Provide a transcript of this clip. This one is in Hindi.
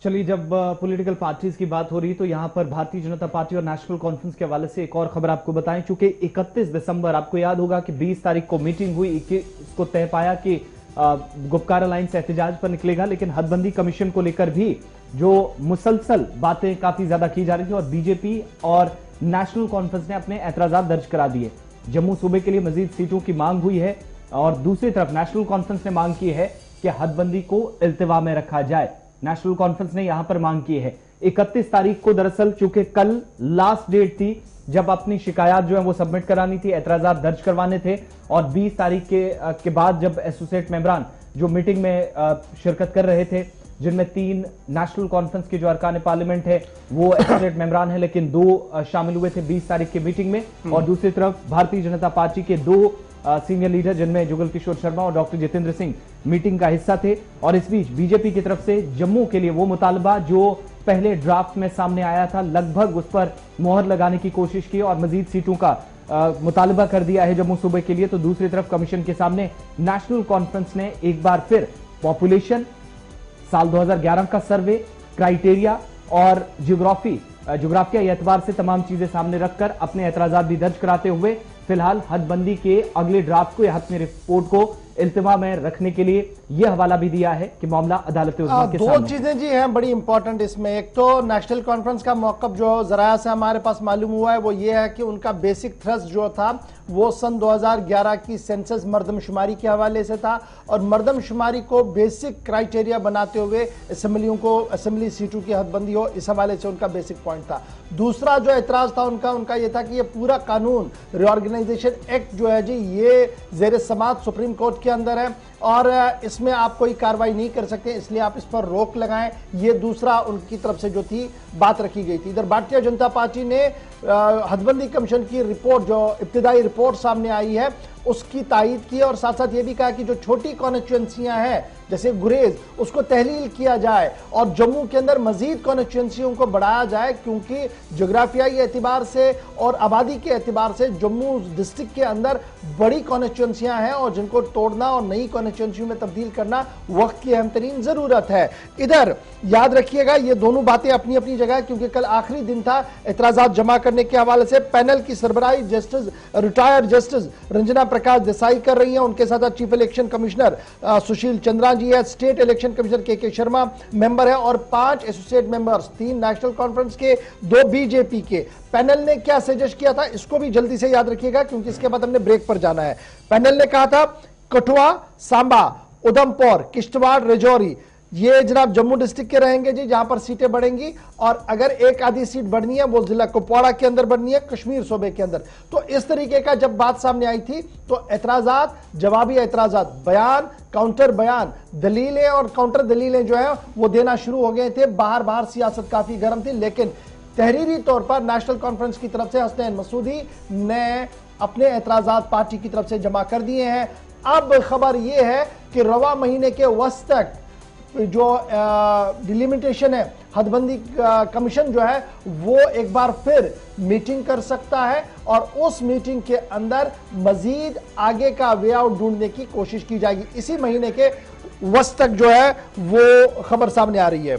चलिए, जब पॉलिटिकल पार्टीज की बात हो रही है तो यहां पर भारतीय जनता पार्टी और नेशनल कॉन्फ्रेंस के हवाले से एक और खबर आपको बताएं। चूंकि 31 दिसंबर आपको याद होगा कि 20 तारीख को मीटिंग हुई, इसको तय पाया कि गुपकार अलायंस एहतजाज पर निकलेगा, लेकिन हदबंदी कमीशन को लेकर भी जो मुसलसल बातें काफी ज्यादा की जा रही थी और बीजेपी और नेशनल कॉन्फ्रेंस ने अपने एतराजात दर्ज करा दिए। जम्मू सूबे के लिए मजीद सीटों की मांग हुई है और दूसरी तरफ नेशनल कॉन्फ्रेंस ने मांग की है कि हदबंदी को इल्तिवा में रखा जाए। नेशनल कॉन्फ्रेंस ने यहां पर मांग की है 31 तारीख को, दरअसल चूंकि कल लास्ट डेट थी जब अपनी शिकायत जो है वो सबमिट करानी थी, एतराजात दर्ज करवाने थे, और 20 तारीख के बाद जब एसोसिएट मेंबरान जो मीटिंग में शिरकत कर रहे थे, जिनमें 3 नेशनल कॉन्फ्रेंस के जो अरकान पार्लियामेंट है वो एसोसिएट मेंबरान है, लेकिन 2 शामिल हुए थे 20 तारीख की मीटिंग में, और दूसरी तरफ भारतीय जनता पार्टी के 2 सीनियर लीडर जिनमें जुगल किशोर शर्मा और डॉक्टर जितेंद्र सिंह मीटिंग का हिस्सा थे। और इस बीच बीजेपी की तरफ से जम्मू के लिए वो मुतालबा जो पहले ड्राफ्ट में सामने आया था, लगभग उस पर मोहर लगाने की कोशिश की और मजीद सीटों का मुतालबा कर दिया है जम्मू सूबे के लिए। तो दूसरी तरफ कमीशन के सामने नेशनल कॉन्फ्रेंस ने एक बार फिर पॉपुलेशन, साल 2011 का सर्वे, क्राइटेरिया और ज्योग्राफिया एतबार से तमाम चीजें सामने रखकर अपने एतराजात भी दर्ज कराते हुए फिलहाल हदबंदी के अगले ड्राफ्ट को या हतमी रिपोर्ट को इल्तिमा में रखने के लिए यह हवाला भी दिया है कि मामला अदालत उज़्मा के सामने। 2 चीजें जी हैं बड़ी इंपॉर्टेंट इसमें। एक तो नेशनल कॉन्फ्रेंस का मौक़िफ़ जो जराया से हमारे पास मालूम हुआ है वो ये है कि उनका बेसिक थ्रस्ट जो था वो सन 2011 की सेंसस मर्दमशुमारी के हवाले से था और मर्दमशुमारी को बेसिक क्राइटेरिया बनाते हुए असेंबली सीटों की हदबंदी हो, इस हवाले से उनका बेसिक पॉइंट था। दूसरा जो एतराज था उनका ये था कि ये पूरा कानून रिऑर्गेनाइजेशन एक्ट जो है जी ये ज़ेर समाअत सुप्रीम कोर्ट के अंदर है और इसमें आप कोई कार्रवाई नहीं कर सकते, इसलिए आप इस पर रोक लगाएं। ये दूसरा उनकी तरफ से जो थी बात रखी गई थी। इधर भारतीय जनता पार्टी ने हदबंदी कमीशन की रिपोर्ट, जो इब्तिदाई रिपोर्ट सामने आई है, उसकी तायीद की और साथ साथ ये भी कहा कि जो छोटी कॉन्स्टिट्यूएंसियां हैं जैसे गुरेज, उसको तहलील किया जाए और जम्मू के अंदर मजीद कॉन्स्टिट्यूएंसियों को बढ़ाया जाए, क्योंकि जोग्राफियाई एतबार से और आबादी के एतबार से जम्मू डिस्ट्रिक्ट के अंदर बड़ी कॉन्स्टिट्यूएंसियां हैं और जिनको तोड़ना और नई कॉन्स्टिट्यूएंसियों में तब्दील करना वक्त की अहम तरीन जरूरत है। इधर याद रखिएगा ये दोनों बातें अपनी अपनी जगह, क्योंकि कल आखिरी दिन था एतराजात जमा करने के हवाले से। पैनल की सरबराही justice retired justice Ranjana Prakash Desai कर रही हैं, उनके साथ chief election commissioner Sushil Chandra जी है, स्टेट इलेक्शन कमिश्नर के शर्मा मेंबर है और 5 एसोसिएट मेंबर्स, 3 नेशनल कॉन्फ्रेंस के, 2 बीजेपी के। पैनल ने क्या सजेस्ट किया था इसको भी जल्दी से याद रखिएगा, क्योंकि इसके बाद हमने ब्रेक पर जाना है। पैनल ने कहा था कठुआ, सांबा, उधमपुर, किश्तवाड़, राजौरी ये जनाब जम्मू डिस्ट्रिक्ट के रहेंगे जी, जहां पर सीटें बढ़ेंगी, और अगर एक आधी सीट बढ़नी है वो जिला कुपवाड़ा के अंदर बढ़नी है, कश्मीर सूबे के अंदर। तो इस तरीके का जब बात सामने आई थी तो एतराजात, जवाबी एतराजात, बयान, काउंटर बयान, दलीलें और काउंटर दलीलें जो है वो देना शुरू हो गए थे। बाहर सियासत काफी गर्म थी, लेकिन तहरीरी तौर पर नेशनल कॉन्फ्रेंस की तरफ से हसनैन मसूदी ने अपने एतराजात पार्टी की तरफ से जमा कर दिए हैं। अब खबर यह है कि रवा महीने के वस्त तक जो डिलिमिटेशन है, हदबंदी कमीशन जो है वो एक बार फिर मीटिंग कर सकता है और उस मीटिंग के अंदर मजीद आगे का वे आउट ढूंढने की कोशिश की जाएगी। इसी महीने के वस्त तक जो है वो खबर सामने आ रही है।